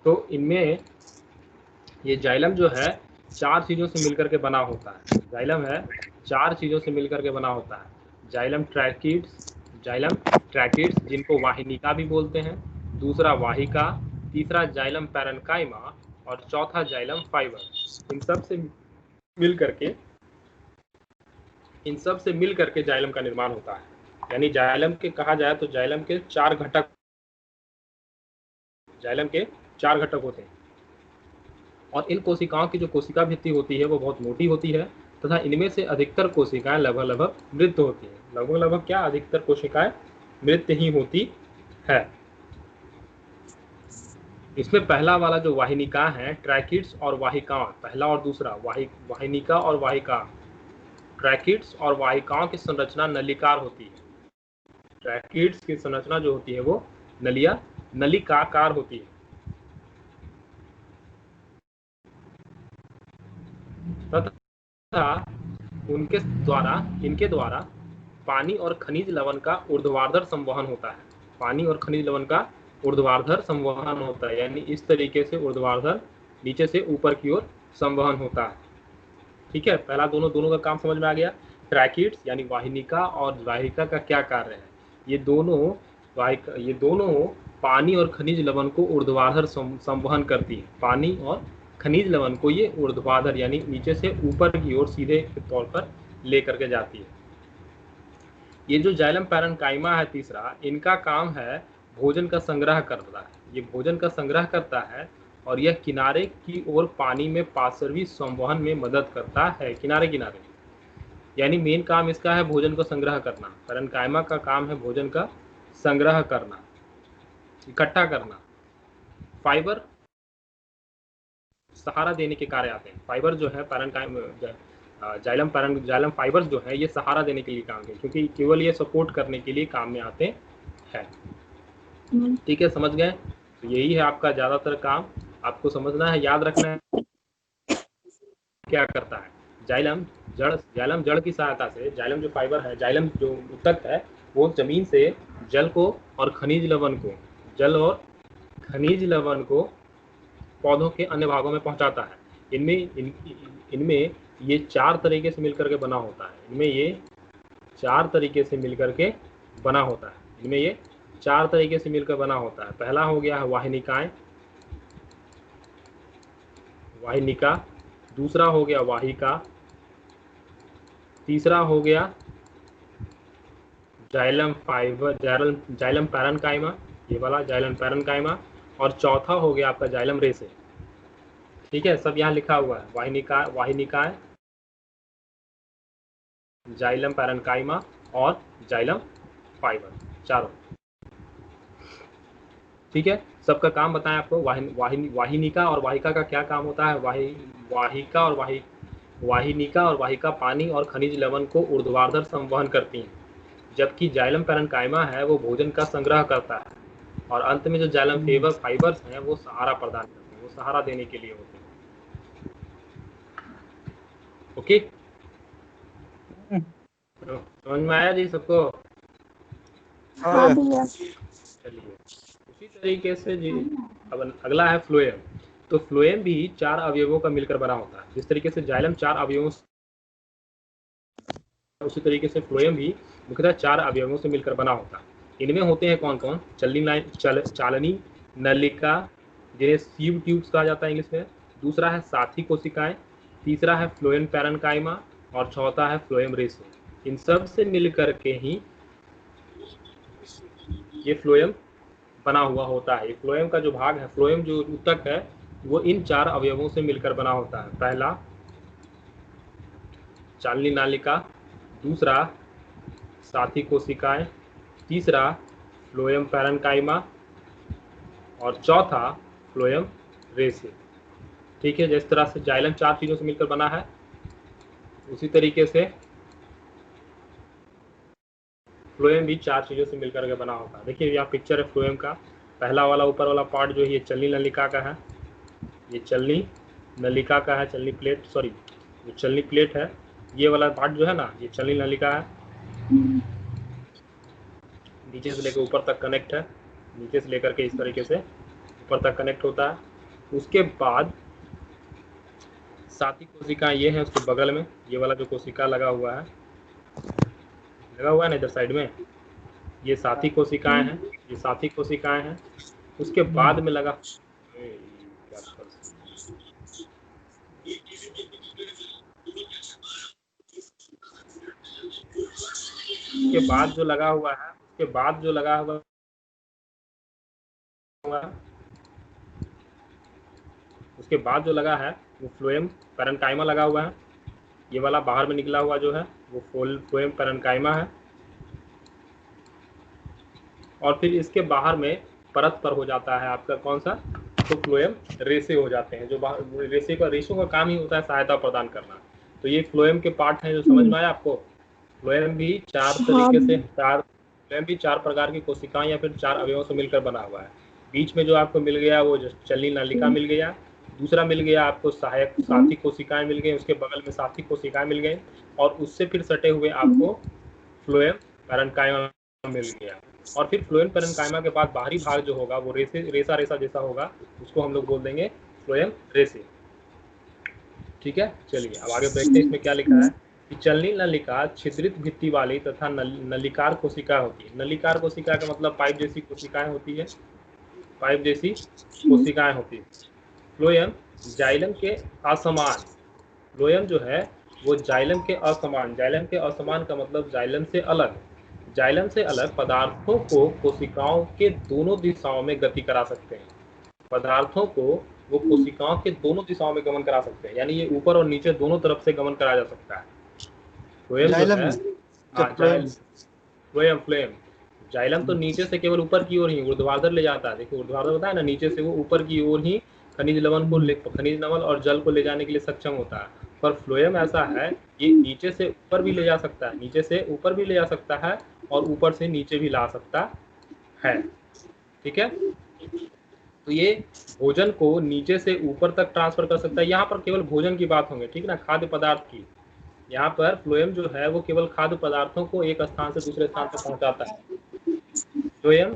तो इनमें ये जाइलम जो है 4 चीज़ों से मिलकर के बना होता है। जाइलम है 4 चीज़ों से मिलकर के बना होता है। जाइलम ट्रैकिड्स जिनको वाहिनिका भी बोलते हैं, दूसरा वाहिका, तीसरा जाइलम पैरेन्काइमा और चौथा जाइलम फाइबर। इन सब से मिल करके जाइलम का निर्माण होता है। यानी जाइलम के कहा जाए तो जाइलम के 4 घटक होते हैं। और इन कोशिकाओं की जो कोशिका भित्ति होती है वो बहुत मोटी होती है तथा इनमें से अधिकतर कोशिकाएं लगभग मृत होती हैं। लगभग क्या, अधिकतर कोशिकाएं मृत ही होती है। इसमें पहला वाला जो वाहिनिका है, ट्रैकिड्स और वाहिकाओं, पहला और दूसरा वाहिनिका और वाहिका, ट्रैकिड्स और वाहिकाओं की संरचना नलिकार होती है। ट्रैकिड्स की संरचना जो होती है वो नलिकाकार होती है तथा इनके द्वारा पानी और खनिज लवण का ऊर्ध्वाधर संवहन होता है। पानी और खनिज लवण का ऊर्ध्वाधर संवहन होता है, यानी इस तरीके से ऊर्ध्वाधर नीचे से ऊपर की ओर संवहन होता है। ठीक है, पहला दोनों का काम समझ में आ गया। ट्रैकिड्स यानी वाहिनिका और वाहिका का क्या कार्य है, ये दोनों पानी और खनिज लवण को ऊर्ध्वाधर संवहन करती है। पानी और खनिज लवण को ये ऊर्ध्वाधर यानी नीचे से ऊपर की ओर सीधे तौर पर लेकर के जाती है। ये जो जाइलम पैरेन्काइमा है तीसरा, इनका काम है भोजन का संग्रह करता है। ये भोजन का संग्रह करता है और यह किनारे की ओर पानी में पार्श्वी संवहन में मदद करता है। किनारे यानी मेन काम इसका है भोजन को संग्रह करना। पैरेन्काइमा का काम है भोजन का संग्रह करना, इकट्ठा करना। फाइबर सहारा देने के कार्य आते हैं। फाइबर जो है जाइलम फाइबर्स जो है ये सहारा देने के लिए काम है, क्योंकि केवल ये सपोर्ट करने के लिए काम में आते हैं। ठीक है, समझ गए? तो यही है आपका ज्यादातर काम, आपको समझना है, याद रखना है क्या करता है। जाइलम जड़ की सहायता से, जाइलम जो फाइबर है, जाइलम जो ऊतक है, वो जमीन से जल और खनिज लवण को पौधों के अन्य भागों में पहुंचाता है। इनमें ये 4 तरीके से मिलकर के बना होता है। इनमें ये 4 तरीके से मिलकर के बना होता है। पहला हो गया है वाहिनिका, दूसरा हो गया वाहिका, तीसरा हो गया जाइलम पैरेन्काइमा, ये वाला जाइलम पैरेन्काइमा, और चौथा हो गया आपका जाइलम रेसे। ठीक है, सब यहाँ लिखा हुआ है। वाहिनिकाएं, जाइलम पैरेन्काइमा और जाइलम फाइबर, चारों। ठीक है, सबका काम बताएं आपको। वाहिनिका और वाहिका का क्या काम होता है। वाहिनिका और वाहिका पानी और खनिज लवण को ऊर्ध्वाधर संवहन करती हैं, जबकि जाइलम पैरेन्काइमा है वो भोजन का संग्रह करता है। और अंत में जो जाइलम फाइबर्स हैं वो सहारा प्रदान करते हैं, वो सहारा देने के लिए होते हैं। ओके, समझ में आया जी सबको? चलिए, उसी तरीके से जी अब अगला है फ्लोएम। तो फ्लोएम भी 4 अवयवों का मिलकर बना होता है। जिस तरीके से जाइलम 4 अवयवों, उसी तरीके से फ्लोएम भी मुख्यतः 4 अवयवों से मिलकर बना होता है। इनमें होते हैं कौन कौन? चालनी नलिका, जिन्हें सीव ट्यूब्स कहा जाता है इंग्लिश में, दूसरा है साथी कोशिकाएं, तीसरा है फ्लोएम पैरेन्काइमा और चौथा है फ्लोएम रेसे। इन सब से मिलकर के ही ये फ्लोएम बना हुआ होता है। फ्लोएम का जो भाग है, फ्लोएम जो ऊतक है, वो इन 4 अवयवों से मिलकर बना होता है। पहला चालनी नालिका, दूसरा साथी कोशिकाएं, तीसरा फ्लोएम पैरेन्काइमा और चौथा फ्लोएम रेसे। ठीक है, जिस तरह से जाइलम 4 चीजों से मिलकर बना है, उसी तरीके से फ्लोएम भी 4 चीजों से मिलकर के बना होता है। देखिए यहाँ पिक्चर है फ्लोएम का। पहला वाला ऊपर वाला पार्ट जो है ये चलनी नलिका का है, ये चलनी नलिका का है, चलनी प्लेट है। ये वाला पार्ट जो है ना, ये चलनी नलिका है। नीचे से लेकर ऊपर तक कनेक्ट है, नीचे से लेकर के इस तरीके से ऊपर तक कनेक्ट होता है। उसके बाद साथी कोशिका ये है, उसके बगल में ये वाला जो कोशिका लगा हुआ है ना इधर साइड में, ये साथी कोशिकाएं हैं, ये साथी कोशिकाएं हैं। उसके बाद में लगा उसके बाद जो लगा हुआ है, उसके बाद जो लगा हुआ उसके बाद जो लगा है वो फ्लोएम पैरेन्काइमा लगा हुआ है। ये वाला बाहर में निकला हुआ जो है वो फ्लोएम पैरेन्काइमा है। और फिर इसके बाहर में परत पर हो जाता है आपका कौन सा, तो फ्लोएम रेसे हो जाते हैं। जो रेशों का काम ही होता है सहायता प्रदान करना। तो ये फ्लोएम के पार्ट हैं, जो समझ में आया आपको। फ्लोएम भी चार प्रकार की कोशिकाएं या फिर 4 अवयवों से मिलकर बना हुआ है। बीच में जो आपको मिल गया वो चलनी नलिका मिल गया, दूसरा मिल गया आपको सहायक साथी कोशिकाएं मिल गई, उसके बगल में साथी कोशिकाएं मिल गई, और उससे फिर सटे हुए आपको फ्लोएम पैरेन्काइमा मिल गया। और फिर फ्लोएम पैरेन्काइमा के बाद बाहरी भाग जो होगा वो रेसा जैसा होगा, उसको हम लोग बोल देंगे फ्लोएम रेसे। ठीक है, चलिए अब आगे देखते हैं इसमें क्या लिखा है कि चलनी नलिका छिद्रित भित्ति वाली तथा नलिकार कोशिका होती है। नलिकार कोशिका का मतलब पाइप जैसी कोशिकाएं होती है, पाइप जैसी कोशिकाएं होती है। फ्लोएम जाइलम के असमान, फ्लोएम जो है वो जाइलम के असमान, जाइलम के असमान का मतलब जाइलम से अलग, जाइलम से अलग पदार्थों को कोशिकाओं के दोनों दिशाओं में गति करा सकते हैं। पदार्थों को वो कोशिकाओं के दोनों दिशाओं में गमन करा सकते हैं, यानी ये ऊपर और नीचे दोनों तरफ से गमन कराया जा सकता है। फ्लोएम जो है फ्लोएम जाइलम तो नीचे से केवल ऊपर की ओर ही ऊर्ध्वाधर ले जाता है। देखिए ऊर्ध्वाधर होता है ना, नीचे से वो ऊपर की ओर ही खनिज लवण और जल को ले जाने के लिए सक्षम होता है। पर फ्लोएम ऐसा है, ये नीचे से ऊपर भी ले जा सकता है, नीचे से ऊपर भी ले जा सकता है और ऊपर से नीचे भी ला सकता है। ठीक है, तो ये भोजन को नीचे से ऊपर तक ट्रांसफर कर सकता है। यहाँ पर केवल भोजन की बात होंगे, ठीक ना, खाद्य पदार्थ की। यहाँ पर फ्लोएम जो है वो केवल खाद्य पदार्थों को एक स्थान से दूसरे स्थान पर पहुंचाता है। फ्लोएम,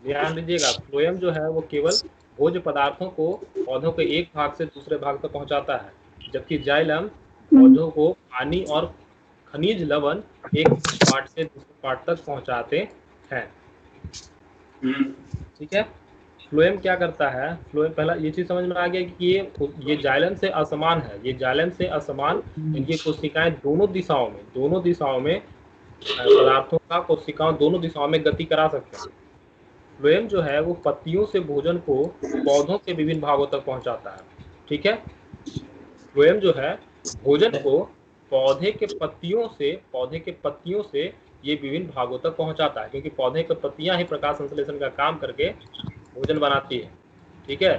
ध्यान दीजिएगा, फ्लोएम जो है वो केवल भोज्य पदार्थों को पौधों के एक भाग से दूसरे भाग तक पहुंचाता है, जबकि जाइलम पौधों को पानी और खनिज लवण एक पार्ट से दूसरे पार्ट तक पहुंचाते हैं। ठीक है, फ्लोएम क्या करता है, फ्लोएम पहला ये चीज समझ में आ गया कि ये जाइलम से असमान है, ये जाइलम से असमान, इनकी कोशिकाएं दोनों दिशाओं में पदार्थों का कोशिकाओं दोनों दिशाओं में गति करा सकते हैं। फ्लोएम जो है वो पत्तियों से भोजन को पौधों के विभिन्न भागों तक पहुंचाता है। ठीक है, फ्लोएम जो है भोजन को पौधे के पत्तियों से ये विभिन्न भागों तक पहुंचाता है, क्योंकि पौधे की पत्तियां ही प्रकाश संश्लेषण का काम करके भोजन बनाती है। ठीक है,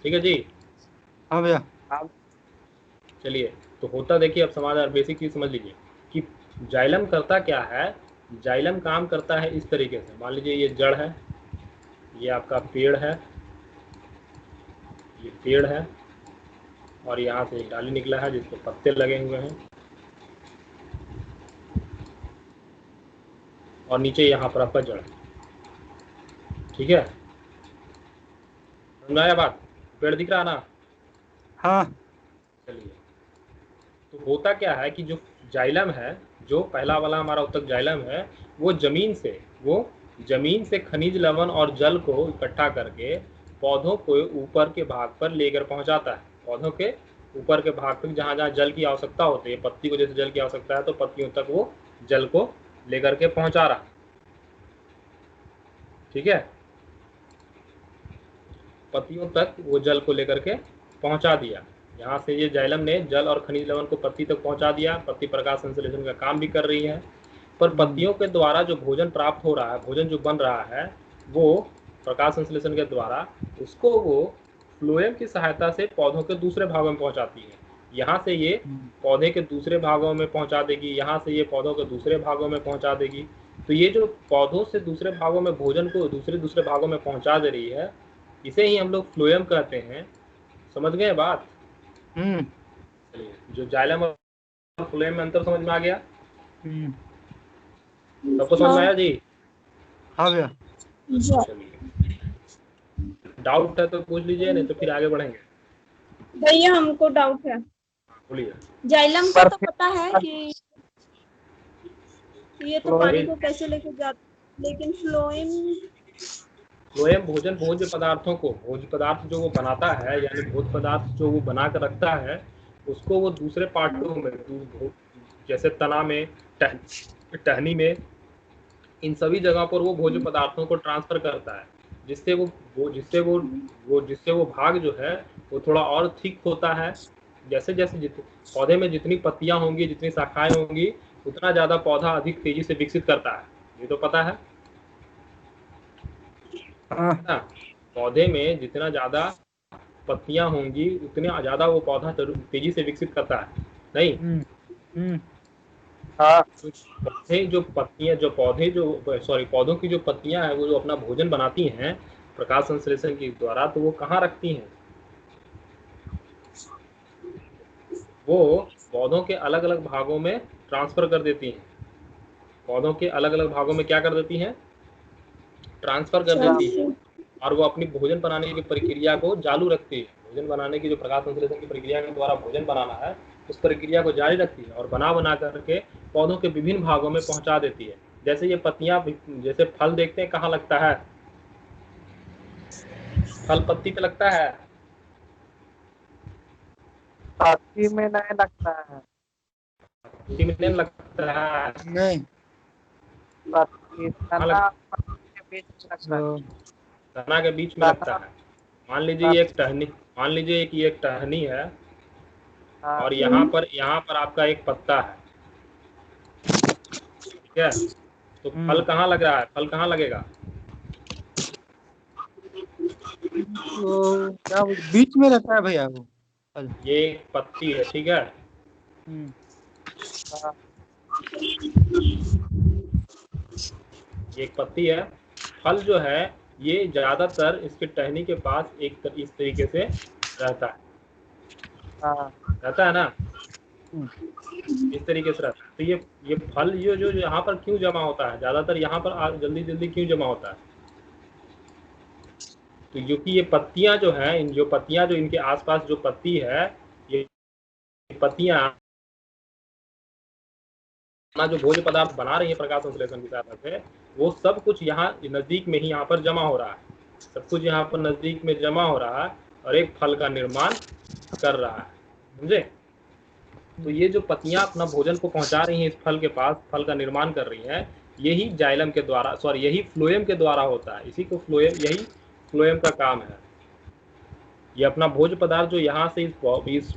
ठीक है जी। हाँ भैया। चलिए, तो होता देखिए, अब समाधान बेसिक चीज समझ लीजिए कि जाइलम करता क्या है। जाइलम काम करता है इस तरीके से, मान लीजिए ये जड़ है, ये आपका पेड़ है, ये पेड़ है, और यहाँ से एक डाली निकला है जिसपे पत्ते लगे हुए हैं, और नीचे यहाँ पर आपका जड़ है। ठीक है, समझ आया बात, पेड़ दिख रहा ना। हाँ। चलिए, तो होता क्या है कि जो जाइलम है, जो पहला वाला हमारा उत्तक जाइलम है, वो जमीन से खनिज लवण और जल को इकट्ठा करके पौधों को ऊपर के भाग पर लेकर पहुंचाता है। पौधों के ऊपर के भाग तक जहाँ जहाँ जल की आवश्यकता होती है, पत्ती को जैसे जल की आवश्यकता है, तो पत्तियों तक वो जल को लेकर के पहुंचा रहा। ठीक है, पत्तियों तक वो जल को लेकर के पहुंचा दिया। यहाँ से ये जाइलम ने जल और खनिज लवण को पत्ती तक पहुंचा दिया। पत्ती प्रकाश संश्लेषण का काम भी कर रही है, पर पत्तियों के द्वारा जो भोजन प्राप्त हो रहा है, भोजन जो बन रहा है, वो प्रकाश संश्लेषण के द्वारा उसको वो फ्लोएम की सहायता से पौधों के दूसरे भागों में पहुंचाती है। यहाँ से ये पौधे के दूसरे भागों में पहुंचा देगी, यहाँ से ये पौधों के दूसरे भागों में पहुंचा देगी। तो ये जो पौधों से दूसरे भागों में भोजन को दूसरे भागों में पहुंचा दे रही है, इसे ही हम लोग फ्लोएम कहते हैं। समझ गए बात? चलिए, जो जाइलम और फ्लोएम में अंतर समझ में आ गया। सबको समझ में आया जी? हाँ भैया। चलिए, डाउट है तो पूछ लीजिए, नहीं तो फिर आगे बढ़ेंगे। भैया हमको डाउट है। बोलिए। जाइलम का तो पता है कि ये तो पानी फ्लोएम को कैसे लेके जाता, लेकिन फ्लोएम भोजन भोज्य पदार्थों को, भोज्य पदार्थ जो वो बनाता है, यानी भोज्य पदार्थ जो वो बना कर रखता है, उसको वो दूसरे पार्टों में, जैसे तना में, टहनी में, इन सभी जगह पर वो भोज्य पदार्थों को ट्रांसफर करता है, जिससे वो भाग जो है वो थोड़ा और थिक होता है। जैसे जैसे पौधे में जितनी पत्तियां होंगी, जितनी शाखाएं होंगी, उतना ज्यादा पौधा अधिक तेजी से विकसित करता है। ये तो पता है हाँ। ना? पौधे में जितना ज्यादा पत्तियां होंगी, उतने ज्यादा वो पौधा तेजी से विकसित करता है, नहीं? हाँ। पौधों की जो पत्तियां हैं, वो जो अपना भोजन बनाती हैं प्रकाश संश्लेषण के द्वारा, तो वो कहाँ रखती हैं? वो पौधों के अलग अलग भागों में ट्रांसफर कर देती हैं। पौधों के अलग अलग भागों में क्या कर देती हैं? ट्रांसफर कर देती है, और वो अपनी भोजन बनाने की प्रक्रिया को चालू रखती है। भोजन बनाने की जो प्रकाश संश्लेषण की प्रक्रिया के द्वारा भोजन बनाना है, उस प्रक्रिया को जारी रखती है और बना करके पौधों के विभिन्न भागों में पहुंचा देती है। जैसे ये पत्तियां, जैसे फल देखते हैं कहाँ लगता है? फल पत्ती पे लगता है? पत्ती में नहीं लगता है। पत्ती में नहीं लगता है? नहीं। पत्ती तना के बीच में लगता है। तना के बीच में लगता है। मान लीजिए ये एक टहनी है, और यहाँ पर आपका एक पत्ता है, ठीक है? तो फल कहाँ लग रहा है? फल कहाँ लगेगा? तो क्या बीच में रहता है भैया वो? ये एक पत्ती है, ठीक है? ये एक पत्ती है। फल जो है ये ज्यादातर इसके टहनी के पास इस तरीके से रहता है, रहता है ना? इस तरीके से रहता है। तो ये फल जो यहाँ पर क्यों जमा होता है? ज्यादातर यहाँ पर जल्दी जल्दी क्यों जमा होता है? तो क्योंकि ये पत्तियां जो है, जो इनके आसपास जो पत्ती है, ये पत्तियां जो भोज्य पदार्थ बना रही है प्रकाश संश्लेषण की सहायता से, वो सब कुछ यहाँ नजदीक में ही यहाँ पर जमा हो रहा है। सब कुछ यहाँ पर नजदीक में जमा हो रहा है और एक फल का निर्माण कर रहा है, समझे? तो ये जो पत्तियां अपना भोजन को पहुंचा रही हैं इस फल के पास, फल का निर्माण कर रही हैं, यही जाइलम के द्वारा, यही फ्लोएम के द्वारा होता है। यही फ्लोएम का काम है। ये अपना भोज्य पदार्थ जो यहाँ से इस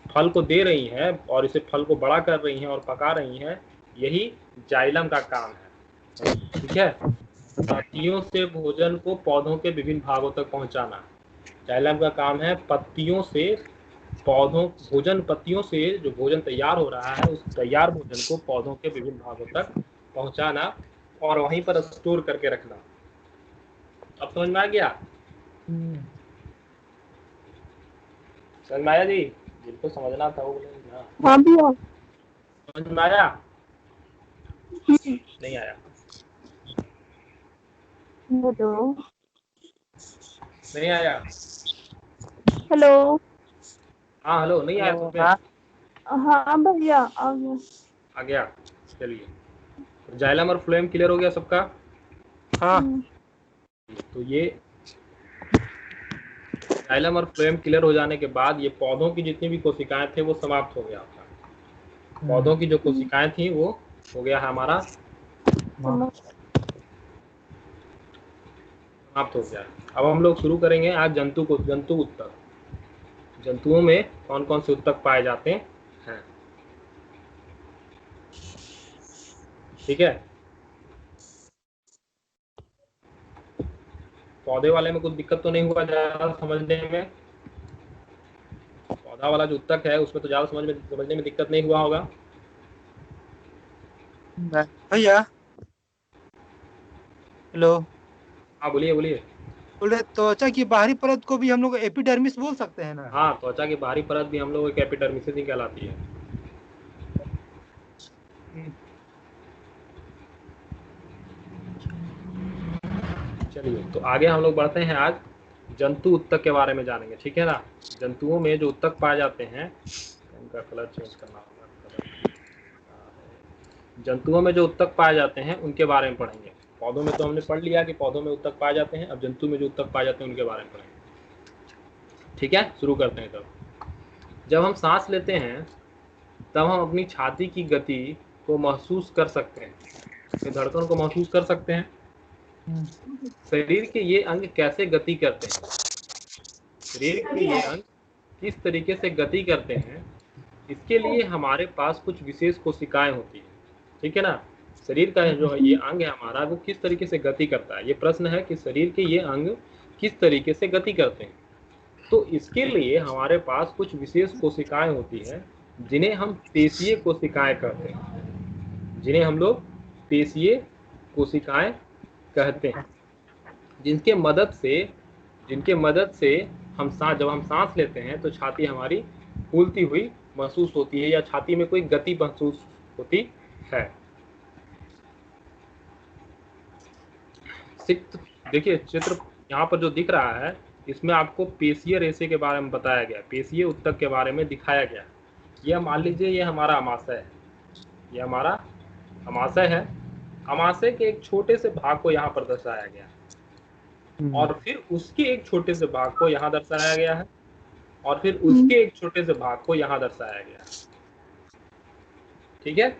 फल को दे रही हैं और इसे फल को बड़ा कर रही हैं और पका रही हैं, यही जाइलम का काम है, ठीक है? पत्तियों से भोजन को पौधों के विभिन्न भागों तक पहुंचाना जाइलम का काम है। पत्तियों से पत्तियों से जो भोजन तैयार हो रहा है, उस तैयार भोजन को पौधों के विभिन्न भागों तक पहुंचाना और वहीं पर स्टोर करके रखना। अब समझ में आ गया? समझ में आया जी? जिनको समझना था वो बोले ना। हाँ भैया। समझ में आया? नहीं आया? हेलो। नहीं आया? हेलो। हाँ हेलो, नहीं आया तुम्हें? हाँ भैया आ गया। आ गया, चलिए। जाइलम और फ्लोएम क्लियर हो गया सबका? हाँ। तो ये जाइलम और फ्लोएम क्लियर हो जाने के बाद ये पौधों की जितनी भी कोशिकाएं थे वो समाप्त हो गया था। पौधों की जो कोशिकाएं थी वो हो गया हमारा समाप्त हो गया। अब हम लोग शुरू करेंगे आज जंतु उत्तक। जंतुओं में कौन कौन से उत्तक पाए जाते हैं, ठीक है? पौधे वाले में कुछ दिक्कत तो नहीं हुआ ज्यादा समझने में? पौधा वाला जो उत्तक है उसमें तो ज्यादा समझने में दिक्कत नहीं हुआ होगा? भैया हेलो। हाँ बोलिए बोलिए। बोले त्वचा की बाहरी परत को भी हम लोग एपिडर्मिस बोल सकते हैं ना? हाँ, त्वचा की बाहरी परत भी हम लोग एक एपिडर्मिस ही कहलाती है। चलिए तो आगे हम लोग बढ़ते हैं। आज जंतु उत्तक के बारे में जानेंगे, ठीक है ना। जंतुओं में जो उत्तक पाए जाते हैं, उनका कलर चेंज करना होगा। जंतुओं में जो उत्तक पाए जाते हैं उनके बारे में पढ़ेंगे। पौधों में तो हमने पढ़ लिया कि पौधों में उत्तक पाए जाते हैं, अब जंतु में जो उत्तक पाए जाते हैं उनके बारे में पढ़ेंगे, ठीक है। शुरू करते हैं। जब हम सांस लेते हैं तब हम अपनी छाती की गति को महसूस कर सकते हैं, अपनी धड़कन को महसूस कर सकते हैं। शरीर के ये अंग कैसे गति करते हैं, शरीर के ये अंग किस तरीके से गति करते हैं, इसके लिए हमारे पास कुछ विशेष कोशिकाएं होती है, ठीक है ना। शरीर का जो ये अंग है हमारा, वो किस तरीके से गति करता है, ये प्रश्न है कि शरीर के ये अंग किस तरीके से गति करते हैं। तो इसके लिए हमारे पास कुछ विशेष कोशिकाएं होती है जिन्हें हम पेशीय कोशिकाएं कहते हैं, जिन्हें हम लोग पेशीय कोशिकाएं कहते हैं, जिनके मदद से हम जब हम सांस लेते हैं तो छाती हमारी फूलती हुई महसूस होती है या छाती में कोई गति महसूस होती है। देखिए चित्र यहाँ पर जो दिख रहा है, इसमें आपको पेशीय रेशे के बारे में बताया गया, पेशीय उत्तक के बारे में दिखाया गया। यह मान लीजिए ये हमारा अमाशय है, ये हमारा अमाशय है। अमाशय के एक छोटे से भाग को यहाँ पर दर्शाया गया है और फिर उसके एक छोटे से भाग को यहाँ दर्शाया गया है और फिर उसके एक छोटे से भाग को यहाँ दर्शाया गया है, ठीक है।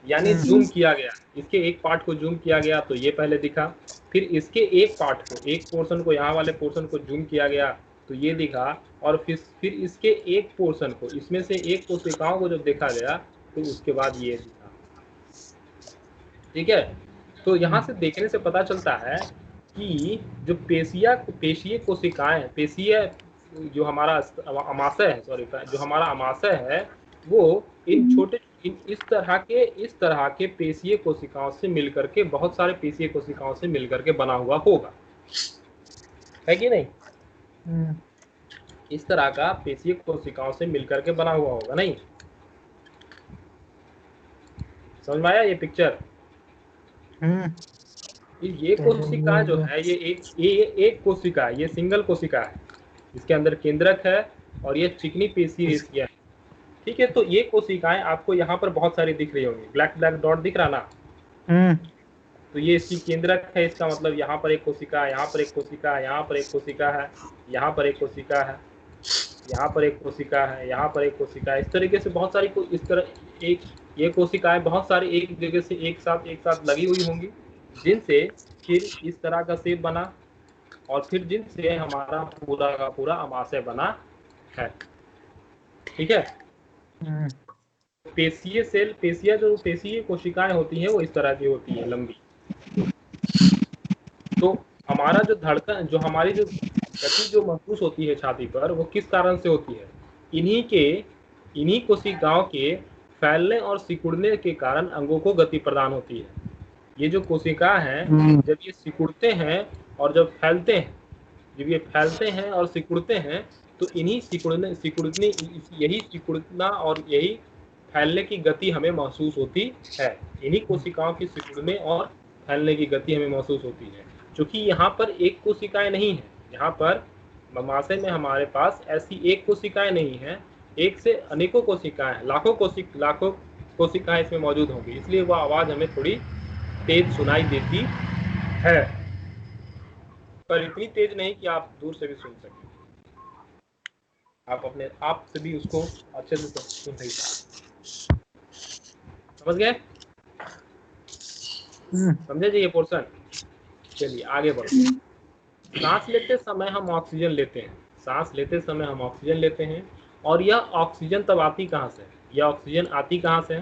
यानी जूम किया गया, इसके एक पार्ट को जूम किया गया तो ये पहले दिखा, फिर इसके एक पार्ट को, एक पोर्शन को, यहाँ वाले पोर्शन को जूम किया गया तो ये दिखा, और फिर इसके एक पोर्शन को, इसमें से एक कोशिकाओं को जब देखा गया तो उसके बाद ये दिखा, ठीक है। तो यहाँ से देखने से पता चलता है कि जो पेशीय कोशिकाएं, पेशीय जो हमारा अमाशय है, जो हमारा अमाशय है, वो इस तरह के पेशीय कोशिकाओं से मिलकर के, बहुत सारे पेशीय कोशिकाओं से मिलकर के बना हुआ होगा, है कि नहीं। इस तरह का पेशीय कोशिकाओं से मिलकर के बना हुआ होगा, नहीं समझ में आया ये पिक्चर। ये कोशिका जो है ये एक कोशिका है, ये सिंगल कोशिका है, इसके अंदर केंद्रक है और ये चिकनी पेशी रेशिया है, ठीक है। तो ये कोशिकाएं आपको यहाँ पर बहुत सारी दिख रही होंगी, ब्लैक ब्लैक डॉट दिख रहा ना। तो ये इसकी केंद्रक है, इसका मतलब यहाँ पर एक कोशिका है, यहाँ पर एक कोशिका है, यहाँ पर एक कोशिका है, यहाँ पर एक कोशिका है, यहाँ पर एक कोशिका है, यहाँ पर एक कोशिका है। इस तरीके से बहुत सारी इस तरह ये कोशिकाएं बहुत सारी एक जगह से एक साथ लगी हुई होंगी, जिनसे फिर इस तरह का शेप बना और फिर जिनसे हमारा पूरा का पूरा अमाशय बना है, ठीक है। पेशीय कोशिकाएं होती हैं वो इस तरह की होती है, लंबी। तो हमारा जो धड़कन, जो हमारी जो गति जो महसूस होती है छाती पर, वो किस कारण से होती है, इन्हीं कोशिकाओं के फैलने और सिकुड़ने के कारण अंगों को गति प्रदान होती है। ये जो कोशिका हैं, जब ये सिकुड़ते हैं और जब फैलते हैं, जब ये फैलते हैं और सिकुड़ते हैं, तो यही सिकुड़ना और यही फैलने की गति हमें महसूस होती है। इन्हीं कोशिकाओं की सिकुड़ने और फैलने की गति हमें महसूस होती है। क्योंकि यहाँ पर एक कोशिकाएं नहीं है, यहाँ पर अमाशय में हमारे पास ऐसी एक कोशिकाएं नहीं है, एक से अनेकों कोशिकाएं, लाखों कोशिकाएं इसमें मौजूद होंगी, इसलिए वो आवाज हमें थोड़ी तेज सुनाई देती है, पर इतनी तेज नहीं कि आप दूर से भी सुन सकें। आप अपने आप से भी उसको अच्छे से सुन नहीं सकते। समझ गए? समझे जी ये पोर्शन? चलिए आगे बढ़ते हैं। सांस लेते समय हम ऑक्सीजन लेते हैं, सांस लेते समय हम ऑक्सीजन लेते हैं, और यह ऑक्सीजन तब आती कहाँ से? यह ऑक्सीजन आती कहाँ से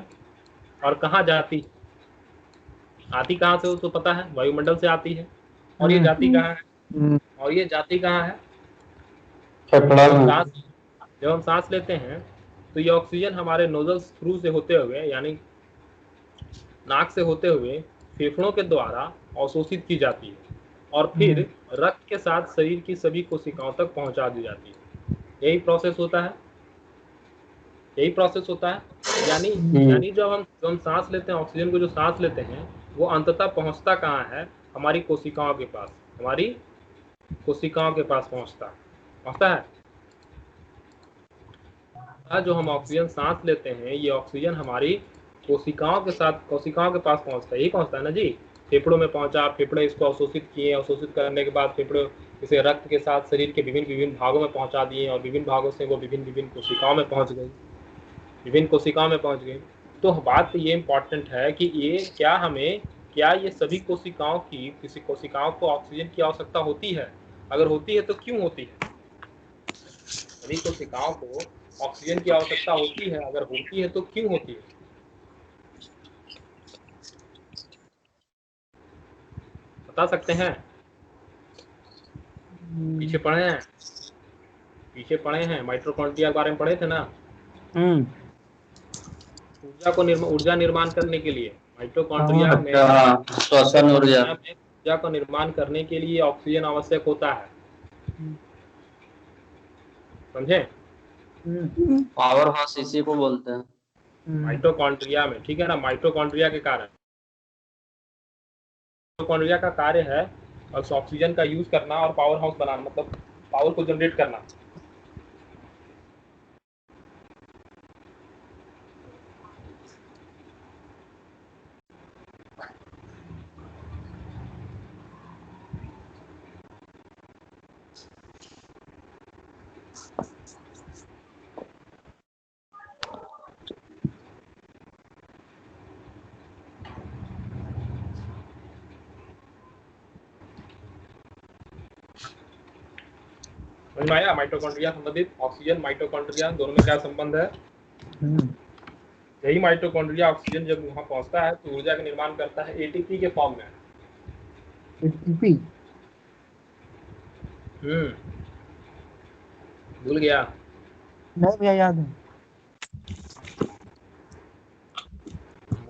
और कहाँ जाती? आती कहाँ से तो पता है, वायुमंडल से आती है। और ये जाती कहाँ है? और ये जाती कहाँ है? जब हम सांस लेते हैं तो ये ऑक्सीजन हमारे नोजल्स थ्रू से होते हुए, यानी नाक से होते हुए फेफड़ों के द्वारा अवशोषित की जाती है और फिर रक्त के साथ शरीर की सभी कोशिकाओं तक पहुंचा दी जाती है। यही प्रोसेस होता है, यानी जब हम सांस लेते हैं, ऑक्सीजन को जो सांस लेते हैं, वो अंततः पहुंचता कहाँ है? हमारी कोशिकाओं के पास। हमारी कोशिकाओं के पास पहुंचता है। जो हम ऑक्सीजन सांस लेते हैं, ये ऑक्सीजन हमारी कोशिकाओं के पास पहुंचता है, यही पहुंचता है ना जी। फेफड़ों में पहुंचा, फेफड़े इसको अवशोषित किए, अवशोषित करने के बाद फेफड़े इसे रक्त के साथ शरीर के विभिन्न भागों में पहुंचा दिए और विभिन्न भागों से वो विभिन्न कोशिकाओं में पहुंच गई। तो बात ये इम्पोर्टेंट है कि क्या ये सभी किसी कोशिकाओं को ऑक्सीजन की आवश्यकता होती है? अगर होती है तो क्यों होती है? सभी कोशिकाओं को ऑक्सीजन की आवश्यकता होती है, अगर होती है तो क्यों होती है? बता सकते हैं? पीछे पढ़े हैं माइटोकॉन्ड्रिया के बारे में पढ़े थे ना। ऊर्जा निर्माण करने के लिए माइटोकॉन्ड्रिया में श्वसन ऊर्जा को निर्माण करने के लिए ऑक्सीजन आवश्यक होता है, समझे? पावर हाउस इसी को बोलते हैं माइटोकॉन्ड्रिया में, ठीक है ना। माइटोकॉन्ड्रिया के कारण माइटोकॉन्ड्रिया का कार्य है ऑक्सीजन का यूज करना और पावर हाउस बनाना, मतलब पावर को जनरेट करना। समझ में आया? माइटोकॉन्ड्रिया संबंधित ऑक्सीजन माइटोकॉन्ड्रिया दोनों में क्या संबंध है? यही माइटोकॉन्ड्रिया ऑक्सीजन जब वहां पहुंचता है तो ऊर्जा का निर्माण करता है एटीपी के फॉर्म में। एटीपी भूल गया? नहीं भैया, याद है।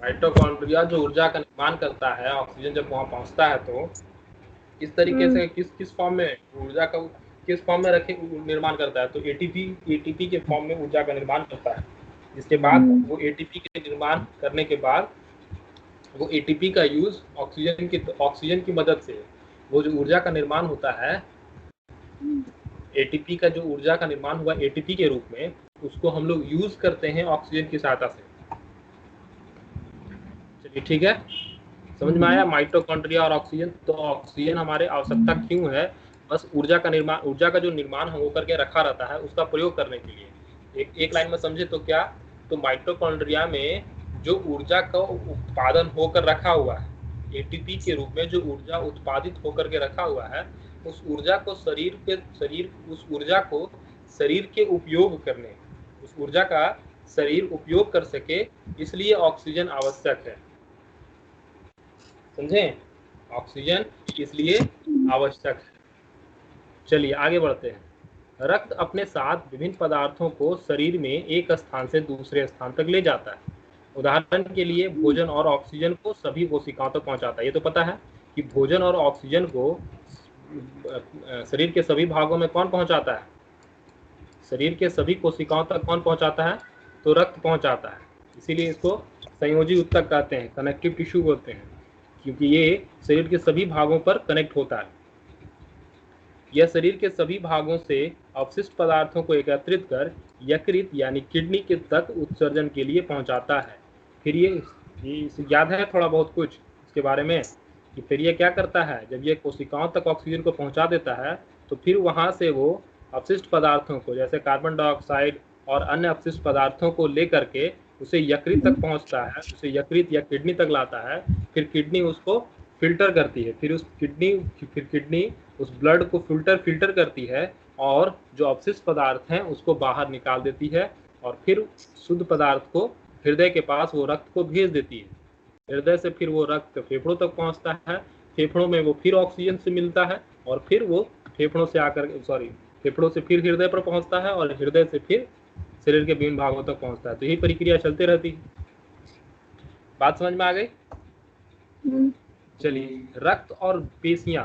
माइटोकॉन्ड्रिया जो ऊर्जा का निर्माण करता है, ऑक्सीजन जब वहां पहुंचता है तो इस तरीके से किस फॉर्म में ऊर्जा का किस फॉर्म में रखे निर्माण करता है? तो एटीपी के फॉर्म में ऊर्जा का निर्माण करता है। जिसके बाद वो एटीपी के निर्माण करने के बाद वो एटीपी का यूज ऑक्सीजन की मदद से वो जो ऊर्जा का निर्माण होता है, एटीपी का जो ऊर्जा का निर्माण हुआ एटीपी के रूप में, उसको हम लोग यूज करते हैं ऑक्सीजन की सहायता से। चलिए ठीक है, समझ में आया माइटोकॉन्ड्रिया और ऑक्सीजन। तो ऑक्सीजन हमारे आवश्यकता क्यों है? बस ऊर्जा का जो निर्माण हो करके रखा रहता है उसका प्रयोग करने के लिए। एक लाइन में समझे तो क्या? तो माइटोकॉन्ड्रिया में जो ऊर्जा का उत्पादन होकर रखा हुआ है, एटीपी के रूप में जो ऊर्जा उत्पादित होकर के रखा हुआ है, उस ऊर्जा को शरीर उपयोग कर सके, इसलिए ऑक्सीजन आवश्यक है। समझे? ऑक्सीजन इसलिए आवश्यक है। चलिए आगे बढ़ते हैं। रक्त अपने साथ विभिन्न पदार्थों को शरीर में एक स्थान से दूसरे स्थान तक ले जाता है। उदाहरण के लिए भोजन और ऑक्सीजन को सभी कोशिकाओं तक पहुंचाता है। ये तो पता है कि भोजन और ऑक्सीजन को शरीर के सभी भागों में कौन पहुंचाता है? शरीर के सभी कोशिकाओं तक कौन पहुंचाता है? तो रक्त पहुंचाता है। इसीलिए इसको संयोजी ऊतक कहते हैं, कनेक्टिव टिश्यू बोलते हैं, क्योंकि ये शरीर के सभी भागों पर कनेक्ट होता है। यह शरीर के सभी भागों से अवशिष्ट पदार्थों को एकत्रित कर यकृत यानी किडनी के तक उत्सर्जन के लिए पहुंचाता है। फिर ये याद है थोड़ा बहुत कुछ इसके बारे में कि फिर ये क्या करता है? जब ये कोशिकाओं तक ऑक्सीजन को पहुंचा देता है तो फिर वहां से वो अवशिष्ट पदार्थों को, जैसे कार्बन डाइऑक्साइड और अन्य अवशिष्ट पदार्थों को लेकर के उसे यकृत तक पहुंचता है, उसे यकृत या किडनी तक लाता है। फिर किडनी उसको फिल्टर करती है, फिर किडनी उस ब्लड को फिल्टर करती है और जो अवशिष्ट पदार्थ हैं उसको बाहर निकाल देती है और फिर शुद्ध पदार्थ को हृदय के पास वो रक्त को भेज देती है। हृदय से फिर वो रक्त फेफड़ों तक पहुंचता है, फेफड़ों में वो फिर ऑक्सीजन से मिलता है और फिर वो फेफड़ों से फिर हृदय पर पहुंचता है और हृदय से फिर शरीर के विभिन्न भागों तक पहुंचता है। तो यही प्रक्रिया चलती रहती है। बात समझ में आ गई? चलिए, रक्त और पेशियां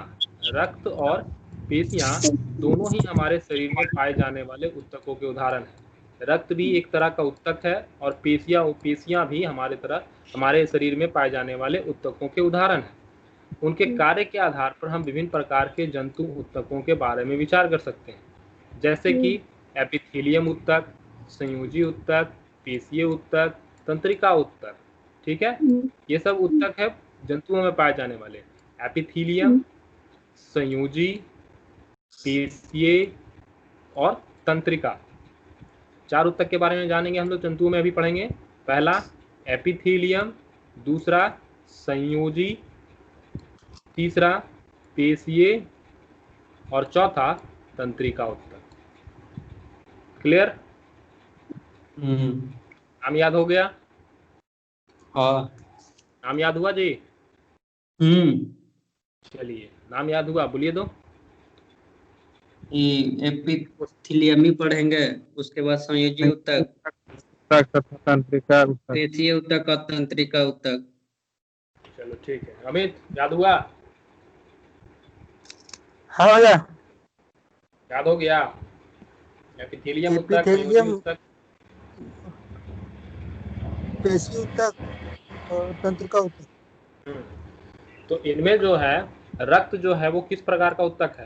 दोनों ही हमारे शरीर में पाए जाने वाले ऊतकों के उदाहरण हैं। रक्त भी एक तरह का ऊतक है और पेशियां भी हमारे शरीर में पाए जाने वाले ऊतकों के उदाहरण हैं। उनके कार्य के आधार पर हम विभिन्न प्रकार के जंतु ऊतकों के बारे में विचार कर सकते हैं, जैसे कि एपिथेलियम ऊतक, संयोजी ऊतक, पेशीय ऊतक, तंत्रिका ऊतक। ठीक है, ये सब ऊतक है जंतुओं में पाए जाने वाले। एपिथेलियम, संयोजी, पेशीय और तंत्रिका, 4 ऊतक के बारे में जानेंगे हम लोग, जंतुओं में अभी पढ़ेंगे। पहला एपिथेलियम, दूसरा संयोजी, तीसरा पेशीय और चौथा तंत्रिका ऊतक। क्लियर? नाम याद हो गया? हाँ। नाम याद हुआ जी? चलिए, नाम याद हुआ, बोलिए दो। एपिथेलियम ही पढ़ेंगे, उसके बाद संयोजी ऊतक, तंत्रिका पेशीय ऊतक और तंत्रिका ऊतक। चलो ठीक है। अमित, याद हुआ? हाँ भैया। याद हो गया? एपिथेलियम ऊतक, एपिथेलियम, संयोजी ऊतक, पेशी ऊतक और तंत्रिका ऊतक। तो इनमें जो है रक्त जो है वो किस प्रकार का ऊतक है?